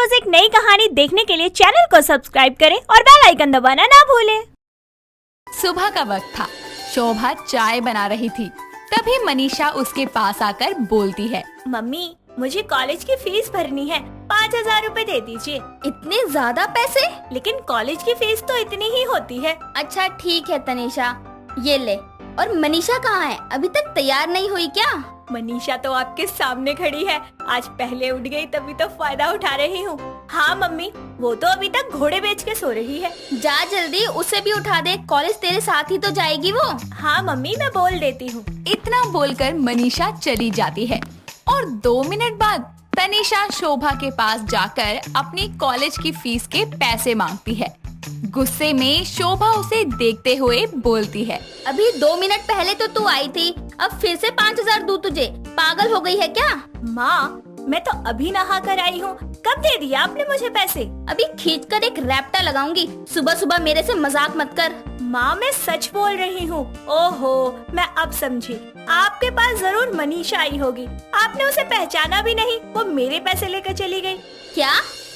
रोज एक नई कहानी देखने के लिए चैनल को सब्सक्राइब करें और बेल आइकन दबाना ना भूलें। सुबह का वक्त था। शोभा चाय बना रही थी। तभी मनीषा उसके पास आकर बोलती है, मम्मी मुझे कॉलेज की फीस भरनी है, 5,000 रूपए दे दीजिए। इतने ज्यादा पैसे? लेकिन कॉलेज की फीस तो इतनी ही होती है। अच्छा ठीक है तनीषा, ये ले। और मनीषा कहाँ है? अभी तक तैयार नहीं हुई क्या? मनीषा तो आपके सामने खड़ी है। आज पहले उठ गई तभी तो फायदा उठा रही हूँ। हाँ मम्मी, वो तो अभी तक घोड़े बेच के सो रही है। जा जल्दी उसे भी उठा दे, कॉलेज तेरे साथ ही तो जाएगी वो। हाँ मम्मी, मैं बोल देती हूँ। इतना बोलकर मनीषा चली जाती है और 2 मिनट बाद तनीषा शोभा के पास जाकर अपनी कॉलेज की फीस के पैसे मांगती है। गुस्से में शोभा उसे देखते हुए बोलती है, अभी 2 मिनट पहले तो तू आई थी, अब फिर से 5,000 दूं तुझे? पागल हो गई है क्या? माँ, मैं तो अभी नहा कर आई हूँ। कब दे दिया आपने मुझे पैसे? अभी खींच कर एक रैप्टा लगाऊंगी। सुबह सुबह मेरे से मजाक मत कर। माँ, मैं सच बोल रही हूँ। ओहो, मैं अब समझी। आपके पास जरूर मनीषा आई होगी। आपने उसे पहचाना भी नहीं, वो मेरे पैसे लेकर चली गई। क्या?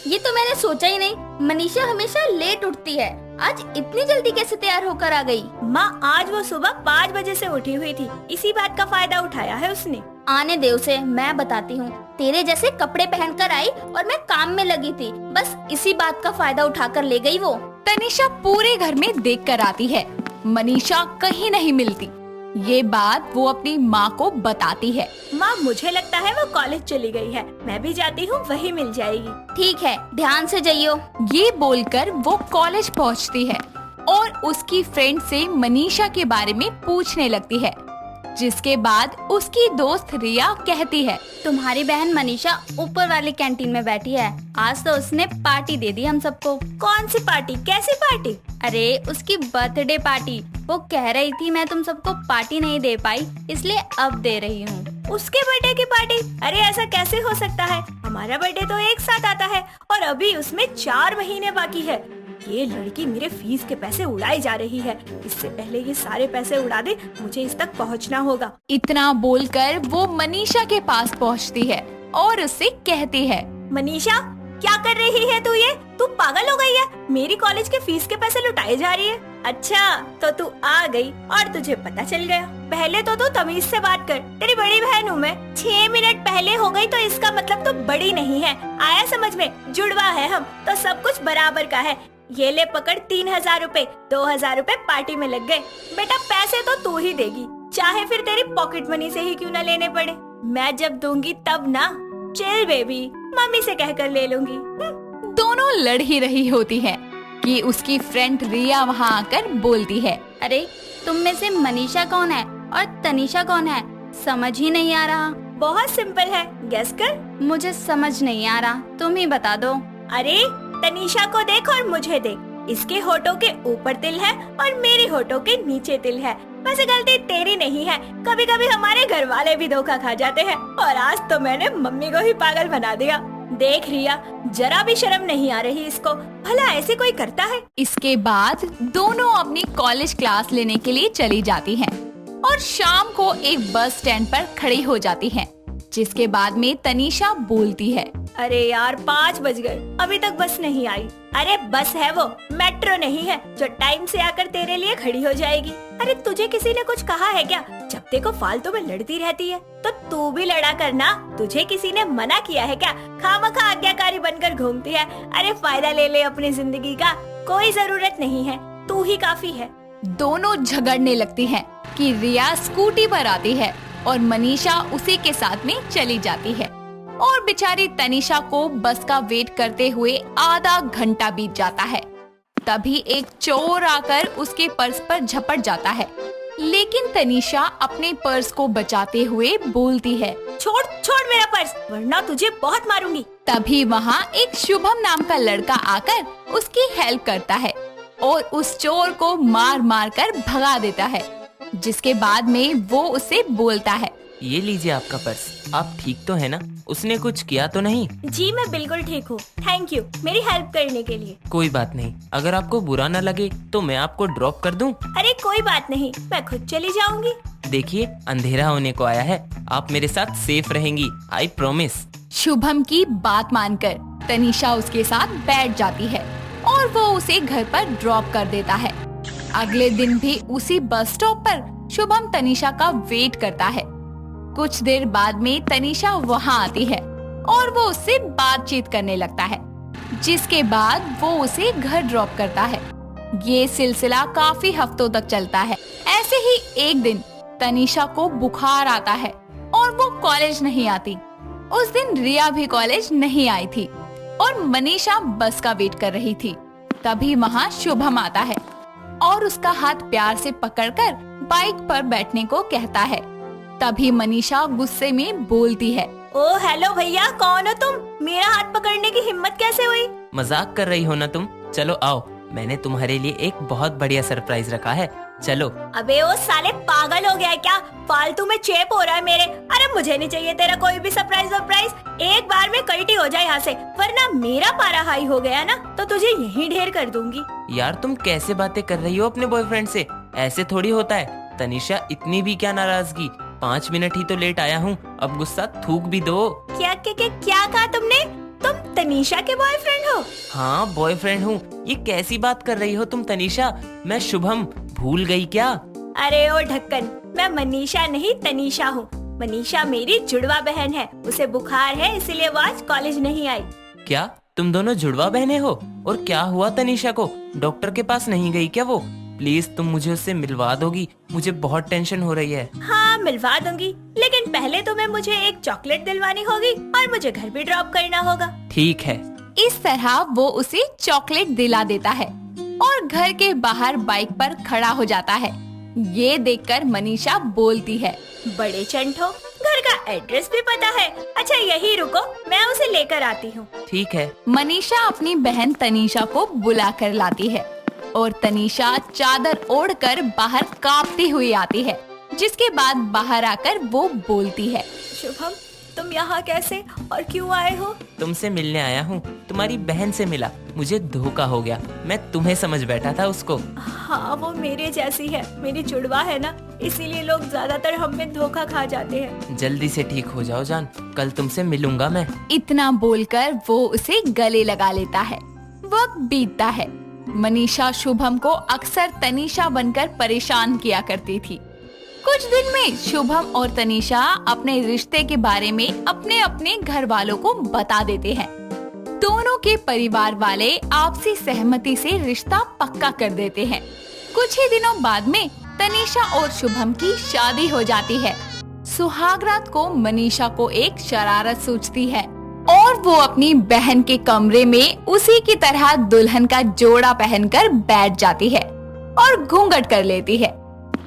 ये तो मैंने सोचा ही नहीं। मनीषा हमेशा लेट उठती है, आज इतनी जल्दी कैसे तैयार होकर आ गई? माँ, आज वो सुबह 5 बजे से उठी हुई थी। इसी बात का फायदा उठाया है उसने। आने दे उसे, मैं बताती हूँ। तेरे जैसे कपड़े पहनकर आई और मैं काम में लगी थी, बस इसी बात का फायदा उठाकर ले गई वो। तनीषा पूरे घर में देख कर आती है, मनीषा कहीं नहीं मिलती। ये बात वो अपनी माँ को बताती है। माँ, मुझे लगता है वो कॉलेज चली गई है। मैं भी जाती हूँ, वही मिल जाएगी। ठीक है, ध्यान से जाइयो। ये बोलकर वो कॉलेज पहुँचती है और उसकी फ्रेंड से मनीषा के बारे में पूछने लगती है, जिसके बाद उसकी दोस्त रिया कहती है, तुम्हारी बहन मनीषा ऊपर वाली कैंटीन में बैठी है। आज तो उसने पार्टी दे दी हम सबको। कौन सी पार्टी? कैसी पार्टी? अरे उसकी बर्थडे पार्टी। वो कह रही थी मैं तुम सबको पार्टी नहीं दे पाई, इसलिए अब दे रही हूँ। उसके बर्थडे की पार्टी? अरे ऐसा कैसे हो सकता है? हमारा बर्थडे तो एक साथ आता है और अभी उसमें 4 महीने बाकी है। ये लड़की मेरे फीस के पैसे उड़ाई जा रही है। इससे पहले ये सारे पैसे उड़ा दे, मुझे इस तक पहुंचना होगा। इतना बोलकर वो मनीषा के पास पहुंचती है और उससे कहती है, मनीषा, क्या कर रही है तू? ये तू पागल हो गई है? मेरी कॉलेज के फीस के पैसे लुटाए जा रही है। अच्छा, तो तू आ गई और तुझे पता चल गया। पहले तो तू तमीज से बात कर, तेरी बड़ी बहन हूँ मैं। 6 मिनट पहले हो गई तो इसका मतलब तो बड़ी नहीं है। आया समझ में? जुड़वा है हम तो सब कुछ बराबर का है। ये ले पकड़ 3,000 रूपए। 2,000 रूपए पार्टी में लग गए। बेटा, पैसे तो तू ही देगी, चाहे फिर तेरी पॉकेट मनी से ही क्यों न लेने पड़े। मैं जब दूंगी तब ना। चिल बेबी, मम्मी से कहकर ले लूंगी। दोनों लड़ ही रही होती है कि उसकी फ्रेंड रिया वहाँ आकर बोलती है, अरे तुम में से मनीषा कौन है और तनीषा कौन है? समझ ही नहीं आ रहा। बहुत सिंपल है, गेस कर। मुझे समझ नहीं आ रहा, तुम ही बता दो। अरे तनीषा को देख और मुझे देख। इसके होठों के ऊपर तिल है और मेरे होठों के नीचे तिल है। वैसे गलती तेरी नहीं है, कभी कभी हमारे घर वाले भी धोखा खा जाते हैं और आज तो मैंने मम्मी को ही पागल बना दिया। देख रिया, जरा भी शर्म नहीं आ रही इसको। भला ऐसे कोई करता है? इसके बाद दोनों अपनी कॉलेज क्लास लेने के लिए चली जाती हैं और शाम को एक बस स्टैंड पर खड़ी हो जाती हैं, जिसके बाद में तनीषा बोलती है, अरे यार 5 बज गए, अभी तक बस नहीं आई। अरे बस है वो, मेट्रो नहीं है जो टाइम से आकर तेरे लिए खड़ी हो जाएगी। अरे तुझे किसी ने कुछ कहा है क्या? जब देखो फालतू में लड़ती रहती है। तो तू भी लड़ा करना। तुझे किसी ने मना किया है क्या? खामखा आज्ञाकारी बनकर घूमती है। अरे फायदा ले ले अपनी जिंदगी का, कोई जरूरत नहीं है, तू ही काफी है। दोनों झगड़ने लगती हैं कि रिया स्कूटी पर आती है और मनीषा उसी के साथ में चली जाती है और बेचारी तनीषा को बस का वेट करते हुए आधा घंटा बीत जाता है। तभी एक चोर आकर उसके पर्स पर झपट जाता है, लेकिन तनीषा अपने पर्स को बचाते हुए बोलती है, छोड़ छोड़ मेरा पर्स, वरना तुझे बहुत मारूंगी। तभी वहाँ एक शुभम नाम का लड़का आकर उसकी हेल्प करता है और उस चोर को मार मार कर भगा देता है, जिसके बाद में वो उसे बोलता है, ये लीजिए आपका पर्स। आप ठीक तो है ना? उसने कुछ किया तो नहीं? जी मैं बिल्कुल ठीक हूँ, थैंक यू मेरी हेल्प करने के लिए। कोई बात नहीं, अगर आपको बुरा न लगे तो मैं आपको ड्रॉप कर दूं? अरे कोई बात नहीं, मैं खुद चली जाऊंगी। देखिए अंधेरा होने को आया है, आप मेरे साथ सेफ रहेंगी, आई प्रॉमिस। शुभम की बात मानकर तनीषा उसके साथ बैठ जाती है और वो उसे घर पर ड्रॉप कर देता है। अगले दिन भी उसी बस स्टॉप पर शुभम तनीषा का वेट करता है। कुछ देर बाद में तनीषा वहाँ आती है और वो उससे बातचीत करने लगता है, जिसके बाद वो उसे घर ड्रॉप करता है। ये सिलसिला काफी हफ्तों तक चलता है। ऐसे ही एक दिन तनीषा को बुखार आता है और वो कॉलेज नहीं आती। उस दिन रिया भी कॉलेज नहीं आई थी और मनीषा बस का वेट कर रही थी। तभी वहाँ शुभम आता है और उसका हाथ प्यार से पकड़कर बाइक पर बैठने को कहता है। तभी मनीषा गुस्से में बोलती है, ओ हेलो भैया, कौन हो तुम? मेरा हाथ पकड़ने की हिम्मत कैसे हुई? मजाक कर रही हो ना तुम? चलो आओ, मैंने तुम्हारे लिए एक बहुत बढ़िया सरप्राइज रखा है, चलो। अबे ओ साले, पागल हो गया है क्या? फालतू में चेप हो रहा है मेरे। अरे मुझे नहीं चाहिए तेरा कोई भी सरप्राइज। एक बार में कल्टी हो जाए यहाँ से, वरना मेरा पारा हाई हो गया ना तो तुझे यहीं ढेर कर दूंगी। यार तुम कैसे बातें कर रही हो अपने बॉयफ्रेंड से? ऐसे थोड़ी होता है। तनीषा, इतनी भी क्या नाराजगी? 5 मिनट ही तो लेट आया हूँ, अब गुस्सा थूक भी दो। क्या कहा तुमने? तुम तनीषा के बॉयफ्रेंड हो? हाँ बॉयफ्रेंड हूँ। ये कैसी बात कर रही हो तुम तनीषा? मैं शुभम, भूल गई क्या? अरे ओ ढक्कन, मैं मनीषा नहीं तनीषा हूँ। मनीषा मेरी जुड़वा बहन है, उसे बुखार है इसीलिए वो आज कॉलेज नहीं आई। क्या तुम दोनों जुड़वा बहनें हो? और क्या हुआ तनीषा को? डॉक्टर के पास नहीं गई क्या वो? प्लीज तुम मुझे उससे मिलवा दोगी, मुझे बहुत टेंशन हो रही है। हाँ मिलवा दूंगी, लेकिन पहले तुम्हें मुझे एक चॉकलेट दिलवानी होगी और मुझे घर भी ड्रॉप करना होगा। ठीक है। इस तरह वो उसे चॉकलेट दिला देता है और घर के बाहर बाइक पर खड़ा हो जाता है। ये देखकर मनीषा बोलती है, बड़े चंट हो, घर का एड्रेस भी पता है। अच्छा यही रुको, मैं उसे लेकर आती हूँ। ठीक है। मनीषा अपनी बहन तनीषा को बुला कर लाती है और तनीषा चादर ओढ़कर बाहर कांपती हुई आती है, जिसके बाद बाहर आकर वो बोलती है, शुभम तुम यहाँ कैसे और क्यों आए हो? तुमसे मिलने आया हूँ, तुम्हारी बहन से मिला, मुझे धोखा हो गया। मैं तुम्हें समझ बैठा था उसको। हाँ वो मेरे जैसी है, मेरी जुड़वा है ना, इसीलिए लोग ज्यादातर हम में धोखा खा जाते हैं। जल्दी से ठीक हो जाओ जान, कल तुमसे मिलूंगा मैं। इतना बोलकर वो उसे गले लगा लेता है। वक्त बीतता है। मनीषा शुभम को अक्सर तनीषा बनकर परेशान किया करती थी। कुछ दिन में शुभम और तनीषा अपने रिश्ते के बारे में अपने अपने घर वालों को बता देते हैं। दोनों के परिवार वाले आपसी सहमति से रिश्ता पक्का कर देते हैं। कुछ ही दिनों बाद में तनीषा और शुभम की शादी हो जाती है। सुहागरात को मनीषा को एक शरारत सूझती है और वो अपनी बहन के कमरे में उसी की तरह दुल्हन का जोड़ा पहनकर बैठ जाती है और घूंघट कर लेती है।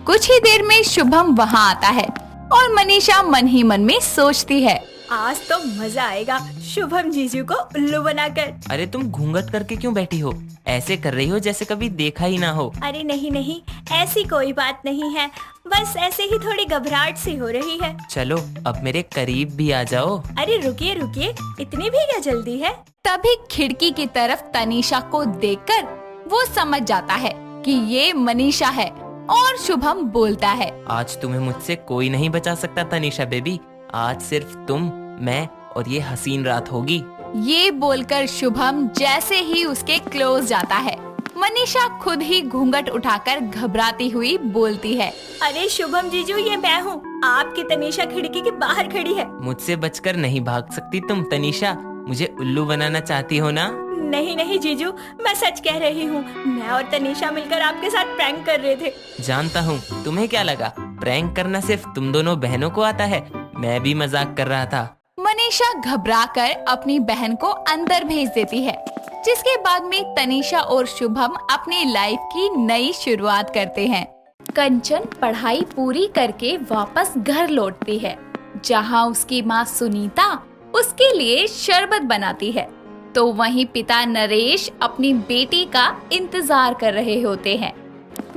कुछ ही देर में शुभम वहाँ आता है और मनीषा मन ही मन में सोचती है, आज तो मजा आएगा शुभम जीजू को उल्लू बनाकर। अरे तुम घूंघट करके क्यों बैठी हो? ऐसे कर रही हो जैसे कभी देखा ही ना हो। अरे नहीं, ऐसी कोई बात नहीं है, बस ऐसे ही थोड़ी घबराहट सी हो रही है। चलो अब मेरे करीब भी आ जाओ। अरे रुकिए, इतनी भी क्या जल्दी है? तभी खिड़की की तरफ तनीषा को देखकर वो समझ जाता है कि ये मनीषा है और शुभम बोलता है, आज तुम्हें मुझसे कोई नहीं बचा सकता तनीषा बेबी, आज सिर्फ तुम, मैं और ये हसीन रात होगी। ये बोलकर शुभम जैसे ही उसके क्लोज जाता है, मनीषा खुद ही घूंघट उठाकर घबराती हुई बोलती है, अरे शुभम जीजू ये मैं हूँ, आपकी तनीषा खिड़की के बाहर खड़ी है। मुझसे बचकर नहीं भाग सकती तुम तनीषा, मुझे उल्लू बनाना चाहती हो ना? नहीं जीजू, मैं सच कह रही हूँ, मैं और तनीषा मिलकर आपके साथ प्रैंक कर रहे थे। जानता हूँ, तुम्हें क्या लगा प्रैंक करना सिर्फ तुम दोनों बहनों को आता है? मैं भी मजाक कर रहा था। मनीषा घबराकर अपनी बहन को अंदर भेज देती है, जिसके बाद में तनीषा और शुभम अपनी लाइफ की नई शुरुआत करते हैं। कंचन पढ़ाई पूरी करके वापस घर लौटती है, जहाँ उसकी माँ सुनीता उसके लिए शरबत बनाती है, तो वहीं पिता नरेश अपनी बेटी का इंतजार कर रहे होते हैं।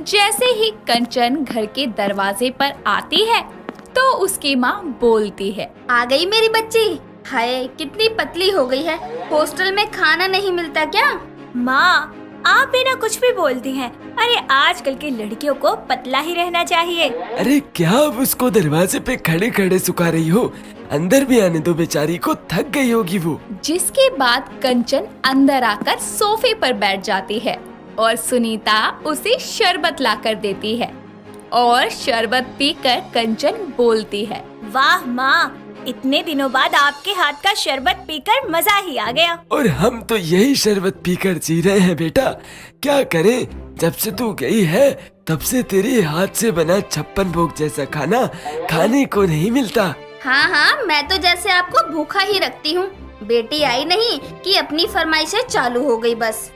जैसे ही कंचन घर के दरवाजे पर आती है तो उसकी माँ बोलती है, आ गई मेरी बच्ची। हाय कितनी पतली हो गई है, हॉस्टल में खाना नहीं मिलता क्या? माँ आप भी ना कुछ भी बोलती हैं। अरे आजकल की लड़कियों को पतला ही रहना चाहिए। अरे क्या अब उसको दरवाजे पे खड़े खड़े सुखा रही हो? अंदर भी आने दो, बेचारी को थक गई होगी वो। जिसके बाद कंचन अंदर आकर सोफे पर बैठ जाती है और सुनीता उसे शरबत लाकर देती है और शरबत पीकर कंचन बोलती है, वाह माँ, इतने दिनों बाद आपके हाथ का शरबत पीकर मजा ही आ गया। और हम तो यही शरबत पीकर जी रहे हैं बेटा। क्या करें, जब से तू गई है तब से तेरे हाथ से बना 56 भोग जैसा खाना खाने को नहीं मिलता। हाँ हाँ, मैं तो जैसे आपको भूखा ही रखती हूँ। बेटी आई नहीं कि अपनी फरमाइशें चालू हो गई बस।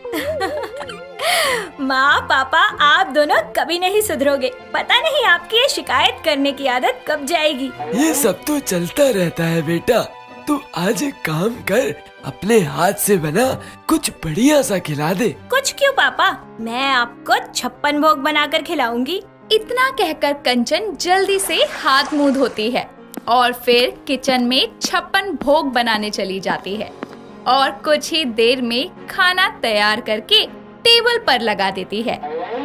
माँ पापा, आप दोनों कभी नहीं सुधरोगे। पता नहीं आपकी ये शिकायत करने की आदत कब जाएगी। ये सब तो चलता रहता है बेटा। तू आज एक काम कर, अपने हाथ से बना कुछ बढ़िया सा खिला दे। कुछ क्यों पापा, मैं आपको 56 भोग बनाकर खिलाऊंगी। इतना कहकर कंचन जल्दी से हाथ मुंह धोती है और फिर किचन में 56 भोग बनाने चली जाती है और कुछ ही देर में खाना तैयार करके टेबल पर लगा देती है।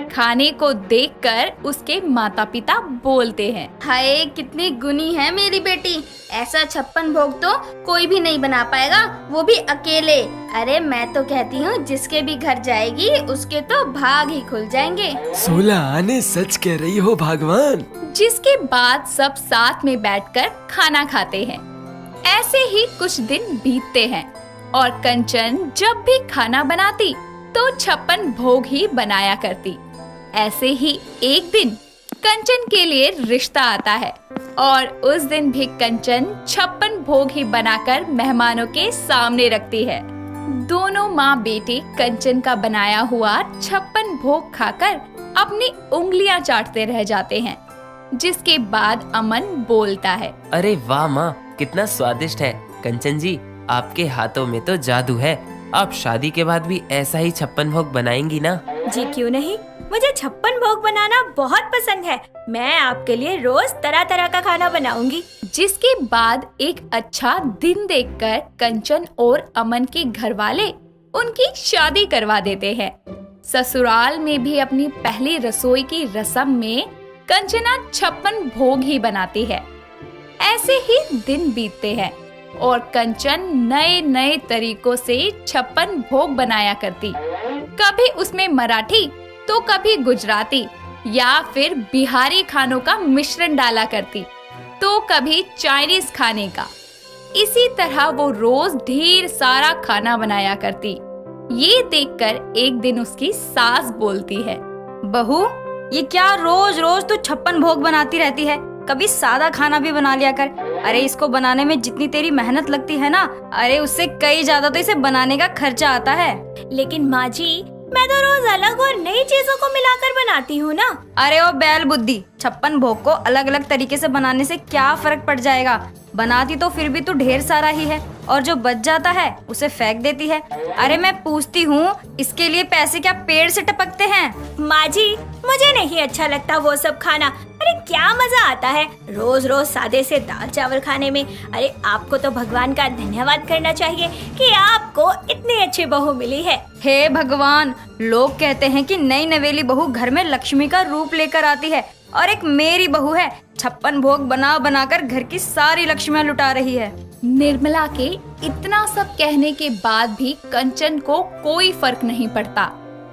खाने को देखकर उसके माता पिता बोलते हैं, हाय कितनी गुनी है मेरी बेटी, ऐसा 56 भोग तो कोई भी नहीं बना पाएगा, वो भी अकेले। अरे मैं तो कहती हूँ जिसके भी घर जाएगी उसके तो भाग ही खुल जाएंगे। 16 आने सच कह रही हो भगवान। जिसके बाद सब साथ में बैठकर खाना खाते हैं। ऐसे ही कुछ दिन बीतते हैं और कंचन जब भी खाना बनाती तो 56 भोग ही बनाया करती। ऐसे ही एक दिन कंचन के लिए रिश्ता आता है और उस दिन भी कंचन 56 भोग ही बनाकर मेहमानों के सामने रखती है। दोनों माँ बेटी कंचन का बनाया हुआ 56 भोग खाकर अपनी उंगलियां चाटते रह जाते हैं। जिसके बाद अमन बोलता है, अरे वाह माँ, कितना स्वादिष्ट है। कंचन जी, आपके हाथों में तो जादू है। आप शादी के बाद भी ऐसा ही 56 भोग बनाएंगी ना? जी क्यों नहीं, मुझे 56 भोग बनाना बहुत पसंद है। मैं आपके लिए रोज तरह तरह का खाना बनाऊंगी। जिसके बाद एक अच्छा दिन देखकर कंचन और अमन के घर वाले उनकी शादी करवा देते हैं। ससुराल में भी अपनी पहली रसोई की रस्म में कंचना 56 भोग ही बनाती है। ऐसे ही दिन बीतते हैं और कंचन नए नए तरीकों से 56 भोग बनाया करती। कभी उसमें मराठी तो कभी गुजराती या फिर बिहारी खानों का मिश्रण डाला करती, तो कभी चाइनीज खाने का। इसी तरह वो रोज ढेर सारा खाना बनाया करती। ये देखकर एक दिन उसकी सास बोलती है, बहू, ये क्या रोज रोज तू 56 भोग बनाती रहती है? कभी सादा खाना भी बना लिया कर। अरे इसको बनाने में जितनी तेरी मेहनत लगती है ना, अरे उससे कई ज्यादा तो इसे बनाने का खर्चा आता है। लेकिन माँ जी, मैं तो रोज अलग और नई चीजों को मिलाकर बनाती हूँ ना। अरे ओ बैल बुद्धि, 56 भोग को अलग अलग तरीके से बनाने से क्या फर्क पड़ जाएगा? बनाती तो फिर भी तू ढेर सारा ही है और जो बच जाता है उसे फेंक देती है। अरे मैं पूछती हूँ, इसके लिए पैसे क्या पेड़ से टपकते हैं? माँ जी, मुझे नहीं अच्छा लगता वो सब खाना। अरे क्या मजा आता है रोज रोज सादे से दाल चावल खाने में। अरे आपको तो भगवान का धन्यवाद करना चाहिए कि आपको इतनी अच्छी बहू मिली है। हे भगवान, लोग कहते हैं कि नई नवेली बहू घर में लक्ष्मी का रूप लेकर आती है और एक मेरी बहू है, 56 भोग बना बनाकर घर की सारी लक्ष्मियां लुटा रही है। निर्मला के इतना सब कहने के बाद भी कंचन को कोई फर्क नहीं पड़ता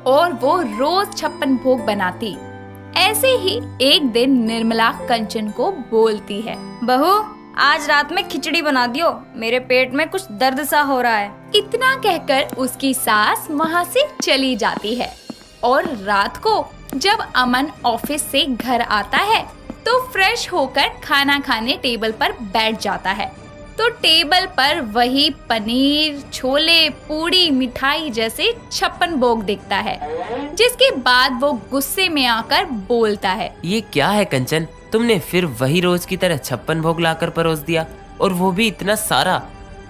और वो रोज 56 भोग बनाती। ऐसे ही एक दिन निर्मला कंचन को बोलती है, बहू, आज रात में खिचड़ी बना दियो, मेरे पेट में कुछ दर्द सा हो रहा है। इतना कहकर उसकी सास वहाँ से चली जाती है और रात को जब अमन ऑफिस से घर आता है तो फ्रेश होकर खाना खाने टेबल पर बैठ जाता है। तो टेबल पर वही पनीर, छोले, पूड़ी, मिठाई जैसे 56 भोग दिखता है। जिसके बाद वो गुस्से में आकर बोलता है, ये क्या है कंचन, तुमने फिर वही रोज की तरह 56 भोग लाकर परोस दिया, और वो भी इतना सारा।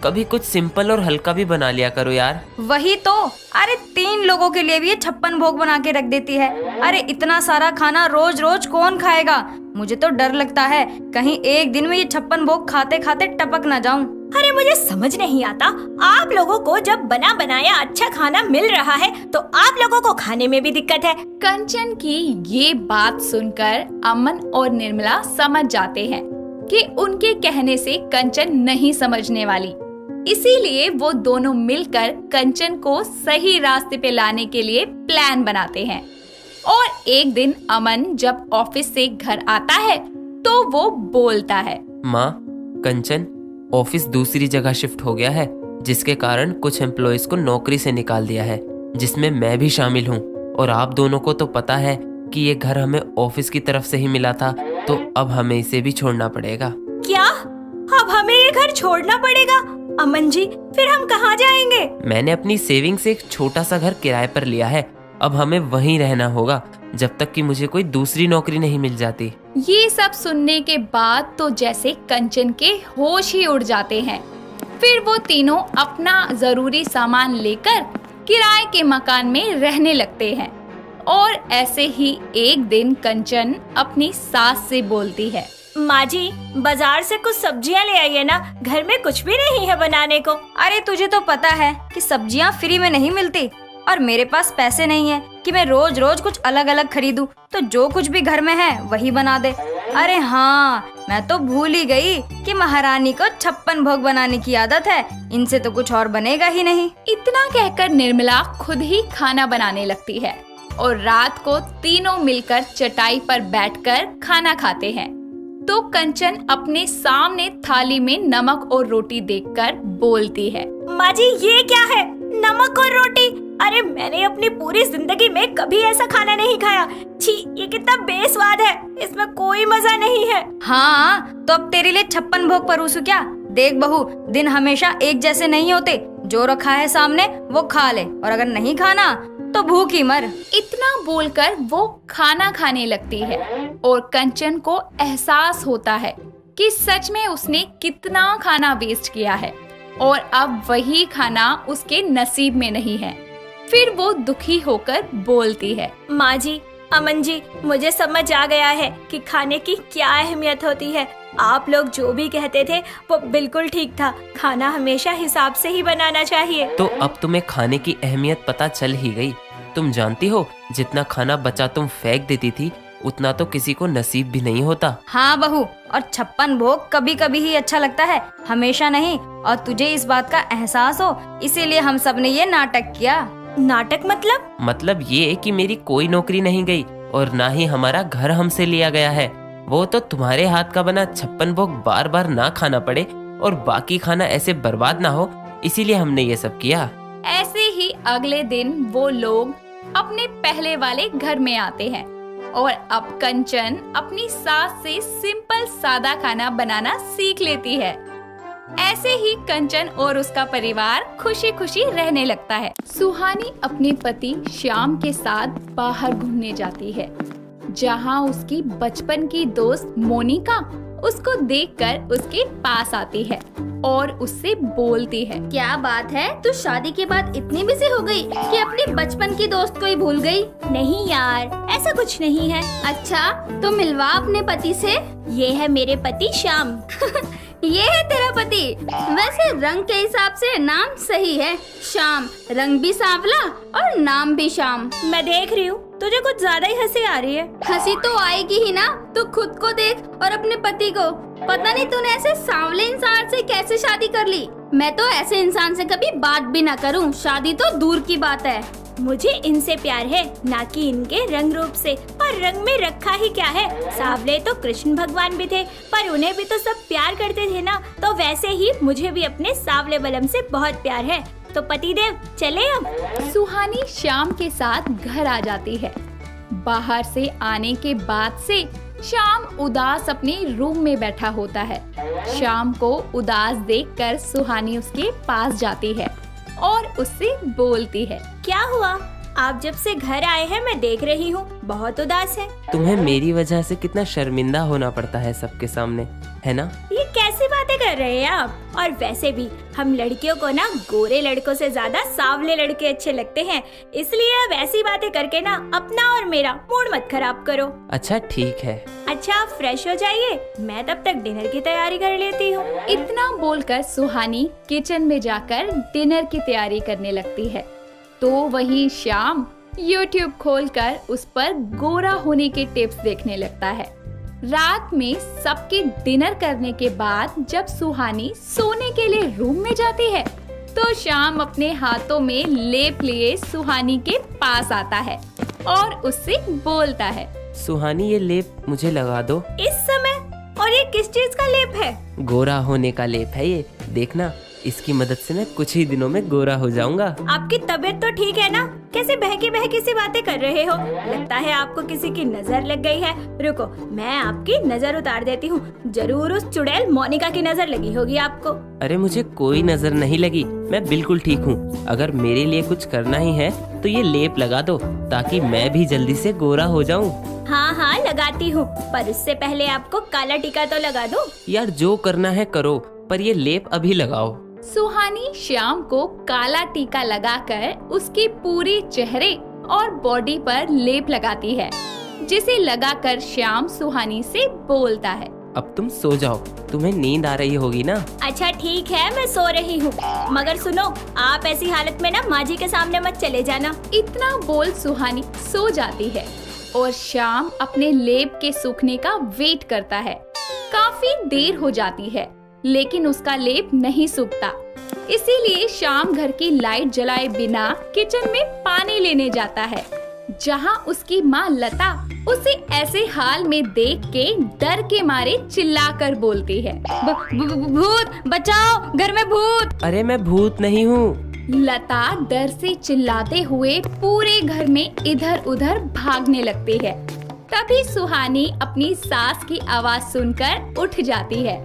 कभी कुछ सिंपल और हल्का भी बना लिया करो यार। वही तो, अरे 3 लोगों के लिए भी ये 56 भोग बना के रख देती है। अरे इतना सारा खाना रोज रोज कौन खाएगा? मुझे तो डर लगता है कहीं एक दिन में ये 56 भोग खाते खाते टपक ना जाऊं। अरे मुझे समझ नहीं आता, आप लोगों को जब बना बनाया अच्छा खाना मिल रहा है तो आप लोगों को खाने में भी दिक्कत है। कंचन की ये बात सुनकर अमन और निर्मला समझ जाते हैं कि उनके कहने से कंचन नहीं समझने वाली। इसीलिए वो दोनों मिलकर कंचन को सही रास्ते पे लाने के लिए प्लान बनाते हैं। और एक दिन अमन जब ऑफिस से घर आता है तो वो बोलता है, माँ, कंचन, ऑफिस दूसरी जगह शिफ्ट हो गया है, जिसके कारण कुछ एम्प्लॉयज को नौकरी से निकाल दिया है, जिसमें मैं भी शामिल हूँ। और आप दोनों को तो पता है कि ये घर हमें ऑफिस की तरफ से ही मिला था, तो अब हमें इसे भी छोड़ना पड़ेगा। क्या अब हमें ये घर छोड़ना पड़ेगा? अमन जी, फिर हम कहाँ जाएंगे? मैंने अपनी सेविंग से एक छोटा सा घर किराए पर लिया है। अब हमें वहीं रहना होगा जब तक कि मुझे कोई दूसरी नौकरी नहीं मिल जाती। ये सब सुनने के बाद तो जैसे कंचन के होश ही उड़ जाते हैं। फिर वो तीनों अपना जरूरी सामान लेकर किराए के मकान में रहने लगते हैं। और ऐसे ही एक दिन कंचन अपनी सास से बोलती है, माँ जी, बाजार से कुछ सब्जियाँ ले आइए ना, घर में कुछ भी नहीं है बनाने को। अरे तुझे तो पता है कि सब्जियां फ्री में नहीं मिलती, और मेरे पास पैसे नहीं है कि मैं रोज रोज कुछ अलग अलग खरीदूं, तो जो कुछ भी घर में है वही बना दे। अरे हाँ, मैं तो भूल ही गई कि महारानी को 56 भोग बनाने की आदत है, इनसे तो कुछ और बनेगा ही नहीं। इतना कहकर निर्मला खुद ही खाना बनाने लगती है और रात को तीनों मिलकर चटाई पर बैठकर खाना खाते हैं। तो कंचन अपने सामने थाली में नमक और रोटी देखकर बोलती है, माँ जी, ये क्या है? नमक और रोटी? अरे मैंने अपनी पूरी जिंदगी में कभी ऐसा खाना नहीं खाया। छी, ये कितना बेस्वाद है, इसमें कोई मजा नहीं है। हाँ, तो अब तेरे लिए 56 भोग परोसूं क्या? देख बहू, दिन हमेशा एक जैसे नहीं होते। जो रखा है सामने वो खा ले, और अगर नहीं खाना तो भूखी मर। इतना बोलकर वो खाना खाने लगती है और कंचन को एहसास होता है कि सच में उसने कितना खाना वेस्ट किया है और अब वही खाना उसके नसीब में नहीं है। फिर वो दुखी होकर बोलती है, माँ जी, अमन जी, मुझे समझ आ गया है कि खाने की क्या अहमियत होती है। आप लोग जो भी कहते थे वो बिल्कुल ठीक था, खाना हमेशा हिसाब से ही बनाना चाहिए। तो अब तुम्हें खाने की अहमियत पता चल ही गई। तुम जानती हो, जितना खाना बचा तुम फेंक देती थी उतना तो किसी को नसीब भी नहीं होता। हाँ बहू, और 56 भोग कभी कभी ही अच्छा लगता है, हमेशा नहीं। और तुझे इस बात का एहसास हो, इसीलिए हम सब ने ये नाटक किया। नाटक मतलब? मतलब ये कि मेरी कोई नौकरी नहीं गई और ना ही हमारा घर हमसे लिया गया है। वो तो तुम्हारे हाथ का बना 56 भोग बार बार ना खाना पड़े और बाकी खाना ऐसे बर्बाद ना हो, इसीलिए हमने ये सब किया। ऐसे ही अगले दिन वो लोग अपने पहले वाले घर में आते हैं और अब कंचन अपनी सास से सिंपल सादा खाना बनाना सीख लेती है। ऐसे ही कंचन और उसका परिवार खुशी खुशी रहने लगता है। सुहानी अपने पति श्याम के साथ बाहर घूमने जाती है, जहां उसकी बचपन की दोस्त मोनिका उसको देखकर उसके पास आती है और उससे बोलती है, क्या बात है, तू शादी के बाद इतनी बिजी हो गई कि अपनी बचपन की दोस्त को ही भूल गई? नहीं यार, ऐसा कुछ नहीं है। अच्छा, तो मिलवा अपने पति से। ये है मेरे पति श्याम। ये है तेरा पति। वैसे रंग के हिसाब से नाम सही है, श्याम। रंग भी सांवला और नाम भी श्याम। मैं देख रही हूँ तुझे कुछ ज्यादा ही हंसी आ रही है। हंसी तो आएगी ही ना, तू खुद को देख और अपने पति को। पता नहीं तूने ऐसे सांवले इंसान से कैसे शादी कर ली। मैं तो ऐसे इंसान से कभी बात भी ना करूं, शादी तो दूर की बात है। मुझे इनसे प्यार है, ना कि इनके रंग रूप से। और रंग में रखा ही क्या है, सांवले तो कृष्ण भगवान भी थे, पर उन्हें भी तो सब प्यार करते थे ना। तो वैसे ही मुझे भी अपने सांवले बलम से बहुत प्यार है। तो पतिदेव, चले अब। सुहानी श्याम के साथ घर आ जाती है। बाहर से आने के बाद से श्याम उदास अपने रूम में बैठा होता है। श्याम को उदास देखकर सुहानी उसके पास जाती है और उससे बोलती है, क्या हुआ? आप जब से घर आए हैं मैं देख रही हूँ बहुत उदास है। तुम्हें मेरी वजह से कितना शर्मिंदा होना पड़ता है सबके सामने, है ना? ये कैसी कैसी बातें कर रहे हैं आप? और वैसे भी हम लड़कियों को ना गोरे लड़कों से ज्यादा सांवले लड़के अच्छे लगते हैं, इसलिए अब ऐसी बातें करके ना अपना और मेरा मूड मत खराब करो। अच्छा ठीक है। अच्छा आप फ्रेश हो जाइए, मैं तब तक डिनर की तैयारी कर लेती हूँ। इतना बोलकर सुहानी किचन में जाकर डिनर की तैयारी करने लगती है। तो वहीं श्याम YouTube खोलकर उस पर गोरा होने के टिप्स देखने लगता है। रात में सबके डिनर करने के बाद जब सुहानी सोने के लिए रूम में जाती है तो श्याम अपने हाथों में लेप लिए सुहानी के पास आता है और उससे बोलता है, सुहानी ये लेप मुझे लगा दो। इस समय? और ये किस चीज का लेप है? गोरा होने का लेप है ये, देखना इसकी मदद से मैं कुछ ही दिनों में गोरा हो जाऊंगा। आपकी तबीयत तो ठीक है ना? कैसे बहकी सी बातें कर रहे हो? लगता है आपको किसी की नजर लग गई है। रुको मैं आपकी नजर उतार देती हूँ, जरूर उस चुड़ैल मोनिका की नजर लगी होगी आपको। अरे मुझे कोई नजर नहीं लगी, मैं बिल्कुल ठीक हूँ। अगर मेरे लिए कुछ करना ही है तो ये लेप लगा दो ताकि मैं भी जल्दी से गोरा हो जाऊँ। हाँ लगाती हूँ, पर उससे पहले आपको काला टीका तो लगा दूँ। यार जो करना है करो, पर ये लेप अभी लगाओ। सुहानी श्याम को काला टीका लगाकर उसके पूरे चेहरे और बॉडी पर लेप लगाती है, जिसे लगाकर श्याम सुहानी से बोलता है, अब तुम सो जाओ, तुम्हें नींद आ रही होगी ना। अच्छा ठीक है मैं सो रही हूँ, मगर सुनो आप ऐसी हालत में ना माँ जी के सामने मत चले जाना। इतना बोल सुहानी सो जाती है और श्याम अपने लेप के सूखने का वेट करता है। काफी देर हो जाती है लेकिन उसका लेप नहीं सूखता, इसीलिए श्याम घर की लाइट जलाए बिना किचन में पानी लेने जाता है, जहां उसकी माँ लता उसे ऐसे हाल में देख के डर के मारे चिल्लाकर बोलती है, भूत बचाओ, घर में भूत। अरे मैं भूत नहीं हूँ। लता डर से चिल्लाते हुए पूरे घर में इधर उधर भागने लगती है। तभी सुहानी अपनी सास की आवाज सुनकर उठ जाती है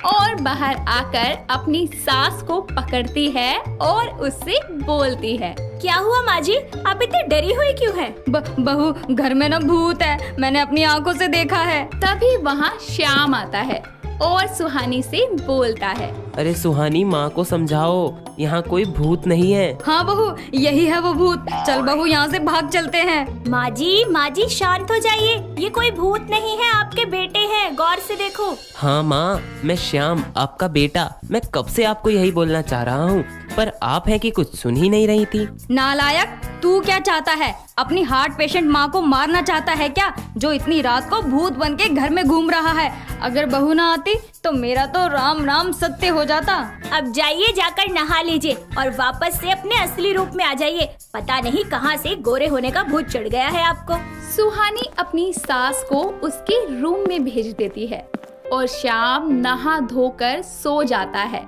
और बाहर आकर अपनी सास को पकड़ती है और उससे बोलती है, क्या हुआ माँ जी, आप इतनी डरी हुई क्यों हैं? बहू घर में ना भूत है, मैंने अपनी आंखों से देखा है। तभी वहाँ श्याम आता है और सुहानी से बोलता है, अरे सुहानी माँ को समझाओ, यहाँ कोई भूत नहीं है। हाँ बहू यही है वो भूत, चल बहू यहाँ से भाग चलते हैं। माँ जी शांत हो जाइए, ये कोई भूत नहीं है, आपके बेटे हैं, गौर से देखो। हाँ माँ मैं श्याम आपका बेटा, मैं कब से आपको यही बोलना चाह रहा हूँ, पर आप हैं कि कुछ सुन ही नहीं रही थी। नालायक, तू क्या चाहता है? अपनी हार्ट पेशेंट माँ को मारना चाहता है क्या, जो इतनी रात को भूत बन के घर में घूम रहा है? अगर बहू ना आती तो मेरा तो राम राम सत्य हो जाता। अब जाइए जाकर नहा लीजिए और वापस से अपने असली रूप में आ जाइए, पता नहीं कहाँ से गोरे होने का भूत चढ़ गया है आपको। सुहानी अपनी सास को उसके रूम में भेज देती है और श्याम नहा धोकर सो जाता है।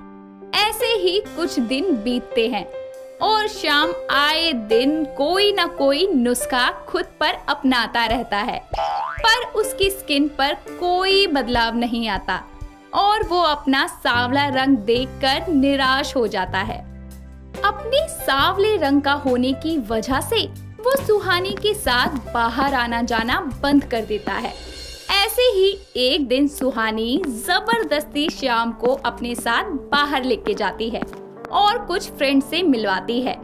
ऐसे ही कुछ दिन बीतते हैं और श्याम आए दिन कोई न कोई नुस्खा खुद पर अपनाता रहता है, पर उसकी स्किन पर कोई बदलाव नहीं आता और वो अपना सांवला रंग देखकर निराश हो जाता है। अपने सांवले रंग का होने की वजह से वो सुहानी के साथ बाहर आना जाना बंद कर देता है। ऐसे ही एक दिन सुहानी जबरदस्ती श्याम को अपने साथ बाहर लेके जाती है और कुछ फ्रेंड से मिलवाती है,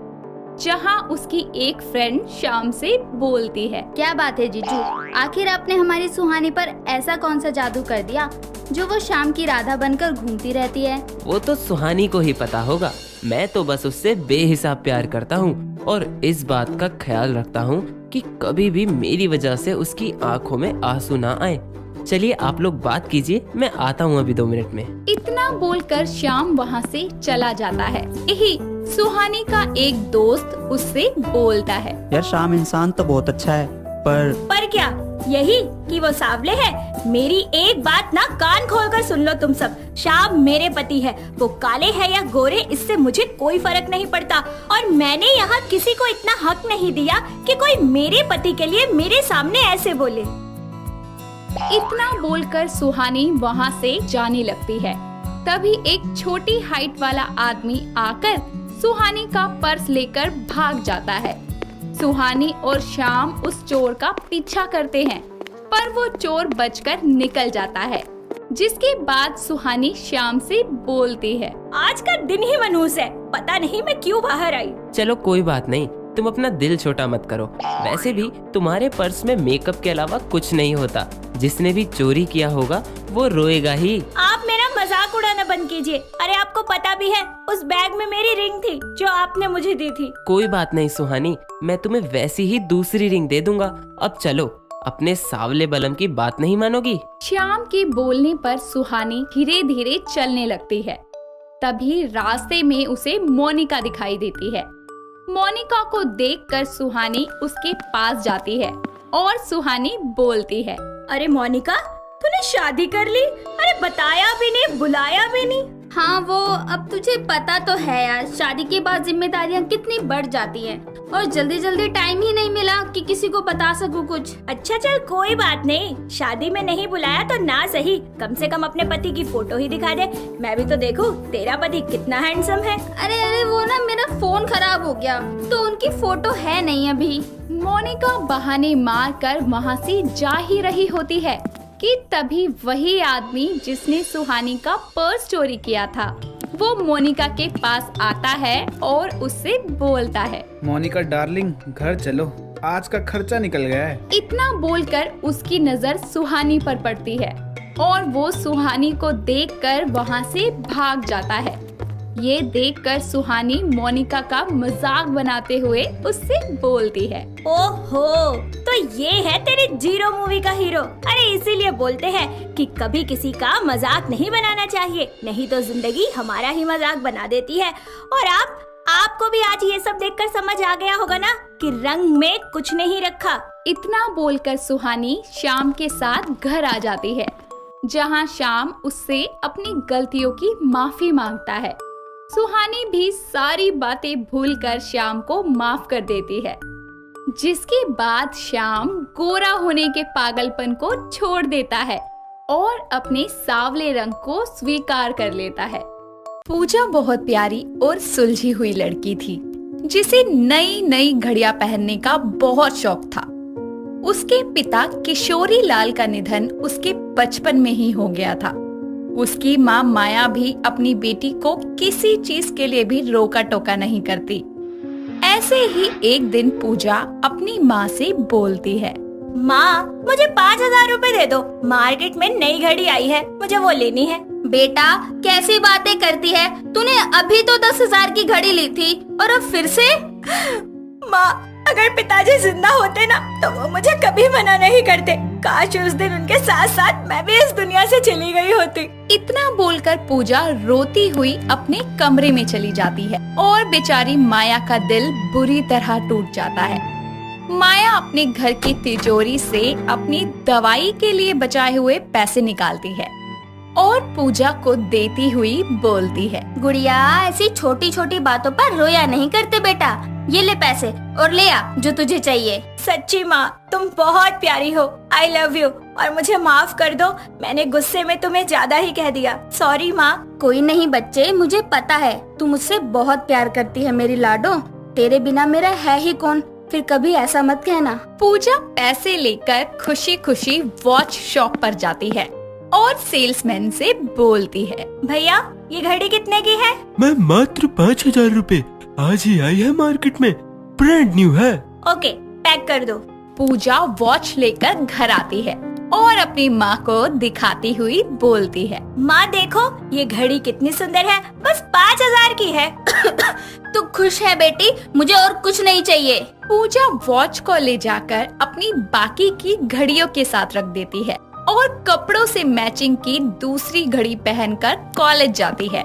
जहां उसकी एक फ्रेंड श्याम से बोलती है, क्या बात है जीजू, आखिर आपने हमारी सुहानी पर ऐसा कौन सा जादू कर दिया जो वो शाम की राधा बनकर घूमती रहती है? वो तो सुहानी को ही पता होगा, मैं तो बस उससे बेहिसाब प्यार करता हूँ और इस बात का ख्याल रखता हूँ कि कभी भी मेरी वजह से उसकी आंखों में आंसू ना आए। चलिए आप लोग बात कीजिए, मैं आता हूँ अभी 2 मिनट में। इतना बोलकर श्याम वहाँ से चला जाता है। यही सुहानी का एक दोस्त उससे बोलता है, यार श्याम इंसान तो बहुत अच्छा है, पर क्या यही कि वो सांवले है? मेरी एक बात ना कान खोलकर सुन लो तुम सब, श्याम मेरे पति है, वो काले है या गोरे इससे मुझे कोई फर्क नहीं पड़ता और मैंने यहाँ किसी को इतना हक नहीं दिया कि कोई मेरे पति के लिए मेरे सामने ऐसे बोले। इतना बोलकर सुहानी वहाँ से जाने लगती है। तभी एक छोटी हाइट वाला आदमी आकर सुहानी का पर्स लेकर भाग जाता है। सुहानी और श्याम उस चोर का पीछा करते हैं, पर वो चोर बचकर निकल जाता है। जिसके बाद सुहानी श्याम से बोलती है। आज का दिन ही मनहूस है, पता नहीं मैं क्यों बाहर आई। चलो कोई बात नहीं, तुम अपना दिल छोटा मत करो। वैसे भी तुम्हारे पर्स में मेकअप के अलावा कुछ नहीं होता। जिसने भी चोरी किया होगा वो रोएगा ही। आप मेरा मजाक उड़ाना बंद कीजिए। अरे आपको पता भी है उस बैग में मेरी रिंग थी जो आपने मुझे दी थी। कोई बात नहीं सुहानी, मैं तुम्हें वैसी ही दूसरी रिंग दे दूंगा। अब चलो, अपने सावले बलम की बात नहीं मानोगी? श्याम के बोलने पर सुहानी धीरे धीरे चलने लगती है। तभी रास्ते में उसे मोनिका दिखाई देती है। मोनिका को देखकर सुहानी उसके पास जाती है और सुहानी बोलती है, अरे मोनिका, तूने शादी कर ली? अरे बताया भी नहीं, बुलाया भी नहीं। हाँ वो अब तुझे पता तो है यार, शादी के बाद जिम्मेदारियाँ कितनी बढ़ जाती हैं और जल्दी जल्दी टाइम ही नहीं मिला कि किसी को बता सकूं कुछ। अच्छा चल कोई बात नहीं, शादी में नहीं बुलाया तो ना सही, कम से कम अपने पति की फोटो ही दिखा दे, मैं भी तो देखूं तेरा पति कितना हैंडसम है। अरे वो ना मेरा फोन खराब हो गया तो उनकी फोटो है नहीं अभी। मोनिका बहाने मारकर वहाँ से जा ही रही होती है कि तभी वही आदमी जिसने सुहानी का पर्स चोरी किया था वो मोनिका के पास आता है और उससे बोलता है, मोनिका डार्लिंग, घर चलो, आज का खर्चा निकल गया है। इतना बोलकर उसकी नजर सुहानी पर पड़ती है और वो सुहानी को देखकर वहाँ से भाग जाता है। ये देखकर सुहानी मोनिका का मजाक बनाते हुए उससे बोलती है, ओहो, तो ये है तेरी जीरो मूवी का हीरो। अरे इसीलिए बोलते हैं कि कभी किसी का मजाक नहीं बनाना चाहिए, नहीं तो जिंदगी हमारा ही मजाक बना देती है। और आपको भी आज ये सब देखकर समझ आ गया होगा ना कि रंग में कुछ नहीं रखा। इतना बोलकर सुहानी श्याम के साथ घर आ जाती है, जहाँ श्याम उससे अपनी गलतियों की माफी मांगता है। सुहानी भी सारी बातें भूलकर श्याम को माफ कर देती है, जिसके बाद श्याम गोरा होने के पागलपन को छोड़ देता है और अपने सावले रंग को स्वीकार कर लेता है। पूजा बहुत प्यारी और सुलझी हुई लड़की थी, जिसे नई नई घड़ियां पहनने का बहुत शौक था। उसके पिता किशोरी लाल का निधन उसके बचपन में ही हो गया था। उसकी माँ माया भी अपनी बेटी को किसी चीज के लिए भी रोका टोका नहीं करती। ऐसे ही एक दिन पूजा अपनी माँ से बोलती है, माँ मुझे 5,000 रुपए दे दो, मार्केट में नई घड़ी आई है, मुझे वो लेनी है। बेटा कैसी बातें करती है, तूने अभी तो 10,000 की घड़ी ली थी और अब फिर से? माँ अगर पिताजी जिंदा होते ना तो वो मुझे कभी मना नहीं करते। काश उस दिन उनके साथ साथ मैं भी इस दुनिया से चली गई होती। इतना बोलकर पूजा रोती हुई अपने कमरे में चली जाती है और बेचारी माया का दिल बुरी तरह टूट जाता है। माया अपने घर की तिजोरी से अपनी दवाई के लिए बचाए हुए पैसे निकालती है और पूजा को देती हुई बोलती है, गुड़िया ऐसी छोटी छोटी बातों पर रोया नहीं करते बेटा, ये ले पैसे और ले आ जो तुझे चाहिए। सच्ची माँ तुम बहुत प्यारी हो, आई लव यू, और मुझे माफ कर दो, मैंने गुस्से में तुम्हें ज्यादा ही कह दिया, सॉरी माँ। कोई नहीं बच्चे, मुझे पता है तू मुझसे बहुत प्यार करती है मेरी लाडो, तेरे बिना मेरा है ही कौन, फिर कभी ऐसा मत कहना। पूजा पैसे लेकर खुशी खुशी वॉच शॉप पर जाती है और सेल्समैन से बोलती है, भैया ये घड़ी कितने की है? मैं मात्र 5,000 रुपए, आज ही आई है मार्केट में, ब्रांड न्यू है। ओके पैक कर दो। पूजा वॉच लेकर घर आती है और अपनी माँ को दिखाती हुई बोलती है, माँ देखो ये घड़ी कितनी सुंदर है, बस 5,000 की है। तू खुश है बेटी, मुझे और कुछ नहीं चाहिए। पूजा वॉच को ले जाकर अपनी बाकी की घड़ियों के साथ रख देती है और कपड़ों से मैचिंग की दूसरी घड़ी पहनकर कॉलेज जाती है,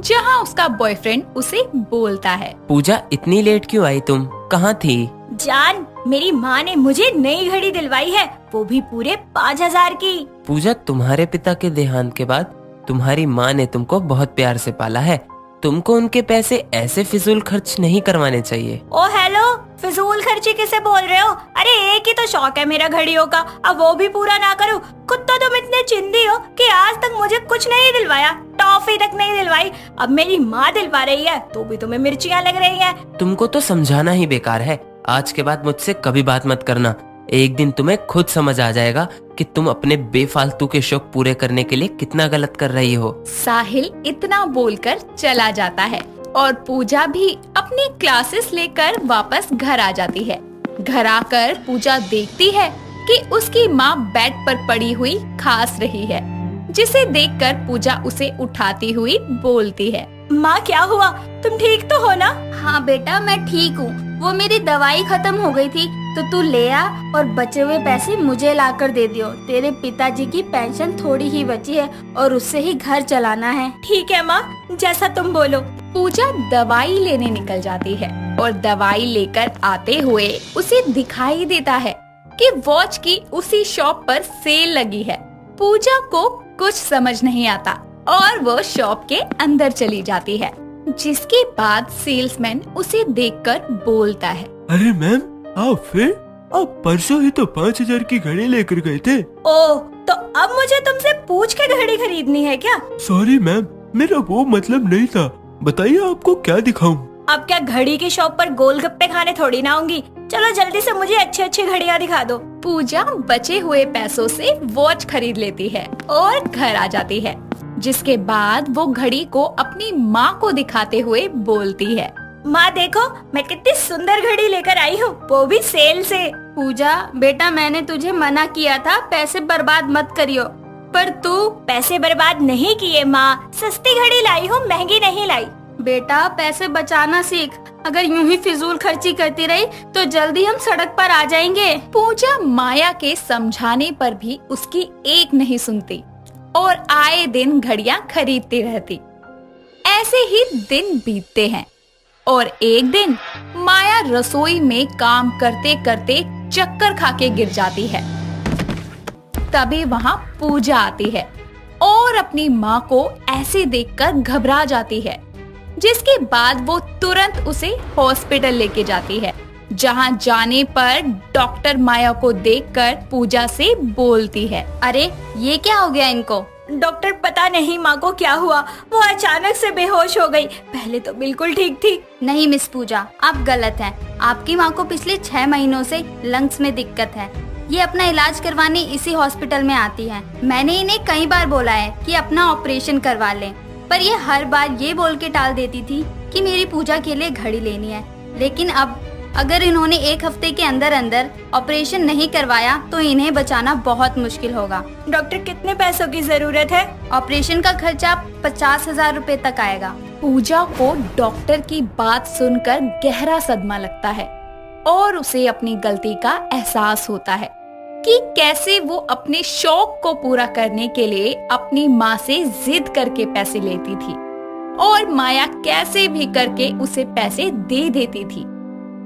जहाँ उसका बॉयफ्रेंड उसे बोलता है, पूजा इतनी लेट क्यों आई तुम, कहाँ थी? जान मेरी माँ ने मुझे नई घड़ी दिलवाई है, वो भी पूरे 5,000 की। पूजा तुम्हारे पिता के देहांत के बाद तुम्हारी माँ ने तुमको बहुत प्यार से पाला है, तुमको उनके पैसे ऐसे फिजूल खर्च नहीं करवाने चाहिए। ओ हेलो, फिजूल खर्ची किसे बोल रहे हो? अरे एक ही तो शौक है मेरा घड़ियों का, अब वो भी पूरा ना करूं? खुद तो तुम इतने चिंदी हो कि आज तक मुझे कुछ नहीं दिलवाया, टॉफी तक नहीं दिलवाई, अब मेरी माँ दिलवा रही है तो भी तुम्हें मिर्चियाँ लग रही हैं। तुमको तो समझाना ही बेकार है, आज के बाद मुझसे कभी बात मत करना, एक दिन तुम्हें खुद समझ आ जाएगा कि तुम अपने बेफालतू के शौक पूरे करने के लिए कितना गलत कर रही हो। साहिल इतना बोलकर चला जाता है और पूजा भी अपनी क्लासेस लेकर वापस घर आ जाती है। घर आकर पूजा देखती है कि उसकी माँ बेड पर पड़ी हुई खांस रही है, जिसे देखकर पूजा उसे उठाती हुई बोलती है, माँ क्या हुआ, तुम ठीक तो हो ना? हाँ बेटा मैं ठीक हूँ, वो मेरी दवाई खत्म हो गई थी तो तू ले आ और बचे हुए पैसे मुझे लाकर दे दियो। तेरे पिताजी की पेंशन थोड़ी ही बची है और उससे ही घर चलाना है। ठीक है माँ, जैसा तुम बोलो। पूजा दवाई लेने निकल जाती है और दवाई लेकर आते हुए उसे दिखाई देता है कि वॉच की उसी शॉप पर सेल लगी है। पूजा को कुछ समझ नहीं आता और वो शॉप के अंदर चली जाती है, जिसके बाद सेल्समैन उसे देखकर बोलता है, अरे मैम, आप फिर? आप परसों ही तो 5,000 की घड़ी लेकर गए थे। ओह, तो अब मुझे तुमसे पूछ के घड़ी खरीदनी है क्या? सॉरी मैम, मेरा वो मतलब नहीं था। बताइए आपको क्या दिखाऊं? अब क्या घड़ी की शॉप पर गोलगप्पे खाने थोड़ी ना आऊंगी। चलो जल्दी से मुझे अच्छी अच्छी घड़ियाँ दिखा दो। पूजा बचे हुए पैसों से वॉच खरीद लेती है और घर आ जाती है, जिसके बाद वो घड़ी को अपनी माँ को दिखाते हुए बोलती है, माँ देखो मैं कितनी सुंदर घड़ी लेकर आई हूँ, वो भी सेल से। पूजा बेटा मैंने तुझे मना किया था पैसे बर्बाद मत करियो, पर तू पैसे बर्बाद नहीं किए माँ, सस्ती घड़ी लाई हूँ, महंगी नहीं लाई। बेटा पैसे बचाना सीख, अगर यूं ही फिजूल खर्ची करती रही तो जल्दी हम सड़क पर आ जाएंगे। पूजा माया के समझाने पर भी उसकी एक नहीं सुनती और आए दिन घड़ियां खरीदती रहती। ऐसे ही दिन बीतते हैं और एक दिन माया रसोई में काम करते करते चक्कर खाके गिर जाती है। तभी वहाँ पूजा आती है और अपनी माँ को ऐसे देखकर घबरा जाती है, जिसके बाद वो तुरंत उसे हॉस्पिटल लेके जाती है, जहाँ जाने पर डॉक्टर माया को देखकर पूजा से बोलती है, अरे ये क्या हो गया इनको? डॉक्टर पता नहीं माँ को क्या हुआ, वो अचानक से बेहोश हो गई, पहले तो बिल्कुल ठीक थी। नहीं मिस पूजा, आप गलत हैं। आपकी माँ को पिछले 6 महीनों से लंग्स में दिक्कत है। ये अपना इलाज करवाने इसी हॉस्पिटल में आती हैं। मैंने इन्हें कई बार बोला है कि अपना ऑपरेशन करवा लें, पर ये हर बार ये बोल के टाल देती थी कि मेरी पूजा के लिए घड़ी लेनी है। लेकिन अब अगर इन्होंने 1 हफ्ते के अंदर अंदर ऑपरेशन नहीं करवाया तो इन्हें बचाना बहुत मुश्किल होगा। डॉक्टर कितने पैसों की जरूरत है? ऑपरेशन का खर्चा 50,000 रुपए तक आएगा। पूजा को डॉक्टर की बात सुनकर गहरा सदमा लगता है और उसे अपनी गलती का एहसास होता है कि कैसे वो अपने शौक को पूरा करने के लिए अपनी माँ से जिद करके पैसे लेती थी और माया कैसे भी करके उसे पैसे दे देती थी।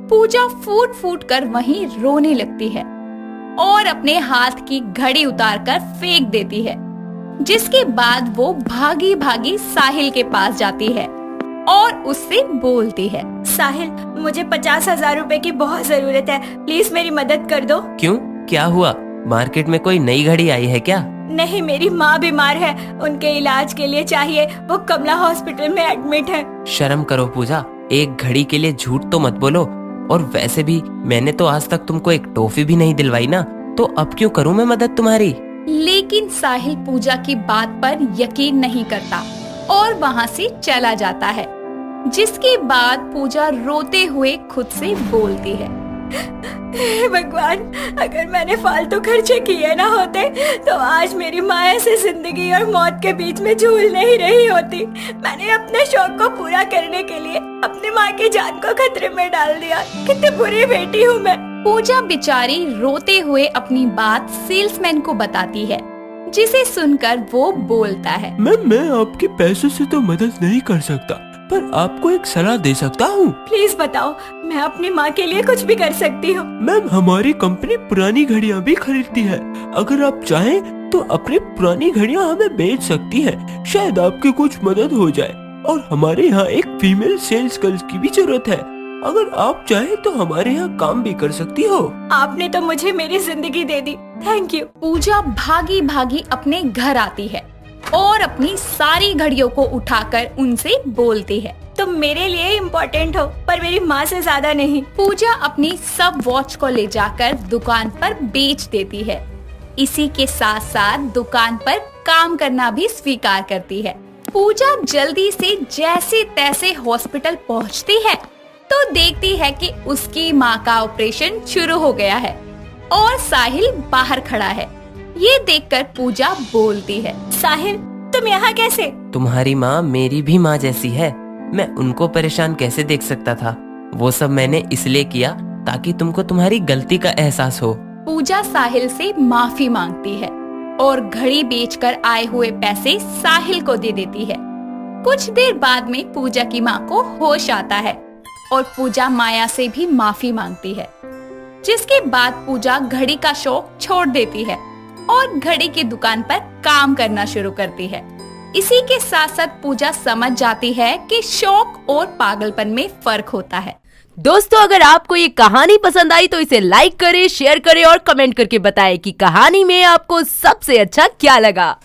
पूजा फूट फूट कर वहीं रोने लगती है और अपने हाथ की घड़ी उतारकर फेंक देती है, जिसके बाद वो भागी भागी साहिल के पास जाती है और उससे बोलती है, साहिल मुझे 50,000 रुपए की बहुत जरूरत है, प्लीज मेरी मदद कर दो। क्यों, क्या हुआ? मार्केट में कोई नई घड़ी आई है क्या? नहीं, मेरी माँ बीमार है, उनके इलाज के लिए चाहिए, वो कमला हॉस्पिटल में एडमिट है। शर्म करो पूजा, एक घड़ी के लिए झूठ तो मत बोलो। और वैसे भी मैंने तो आज तक तुमको एक टॉफी भी नहीं दिलवाई ना, तो अब क्यों करूं मैं मदद तुम्हारी? लेकिन साहिल पूजा की बात पर यकीन नहीं करता और वहाँ से चला जाता है, जिसके बाद पूजा रोते हुए खुद से बोलती है, भगवान, अगर मैंने फालतू खर्चे किए ना होते तो आज मेरी माँ ऐसे जिंदगी और मौत के बीच में झूल नहीं रही होती। मैंने अपने शौक को पूरा करने के लिए अपनी माँ की जान को खतरे में डाल दिया। कितनी बुरी बेटी हूँ मैं। पूजा बेचारी रोते हुए अपनी बात सेल्समैन को बताती है, जिसे सुनकर वो बोलता है, मैम मैं आपके पैसों से तो मदद नहीं कर सकता, पर आपको एक सलाह दे सकता हूँ। प्लीज बताओ, मैं अपनी माँ के लिए कुछ भी कर सकती हूँ। मैम हमारी कंपनी पुरानी घड़ियाँ भी खरीदती है, अगर आप चाहें तो अपनी पुरानी घड़ियाँ हमें बेच सकती हैं, शायद आपकी कुछ मदद हो जाए। और हमारे यहाँ एक फीमेल सेल्स गर्ल की भी जरूरत है, अगर आप चाहें तो हमारे यहाँ काम भी कर सकती हो। आपने तो मुझे मेरी जिंदगी दे दी, थैंक यू। पूजा भागी भागी अपने घर आती है और अपनी सारी घड़ियों को उठाकर उनसे बोलती है, तुम मेरे लिए इम्पोर्टेंट हो, पर मेरी माँ से ज्यादा नहीं। पूजा अपनी सब वॉच को ले जाकर दुकान पर बेच देती है। इसी के साथ साथ दुकान पर काम करना भी स्वीकार करती है। पूजा जल्दी से जैसे तैसे हॉस्पिटल पहुंचती है तो देखती है कि उसकी माँ का ऑपरेशन शुरू हो गया है और साहिल बाहर खड़ा है। ये देखकर पूजा बोलती है, साहिल तुम यहाँ कैसे? तुम्हारी माँ मेरी भी माँ जैसी है, मैं उनको परेशान कैसे देख सकता था। वो सब मैंने इसलिए किया ताकि तुमको तुम्हारी गलती का एहसास हो। पूजा साहिल से माफी मांगती है और घड़ी बेचकर आए हुए पैसे साहिल को दे देती है। कुछ देर बाद में पूजा की माँ को होश आता है और पूजा माया से भी माफी मांगती है, जिसके बाद पूजा घड़ी का शौक छोड़ देती है और घड़ी की दुकान पर काम करना शुरू करती है। इसी के साथ साथ पूजा समझ जाती है कि शौक और पागलपन में फर्क होता है। दोस्तों, अगर आपको ये कहानी पसंद आई तो इसे लाइक करें, शेयर करें और कमेंट करके बताएं कि कहानी में आपको सबसे अच्छा क्या लगा।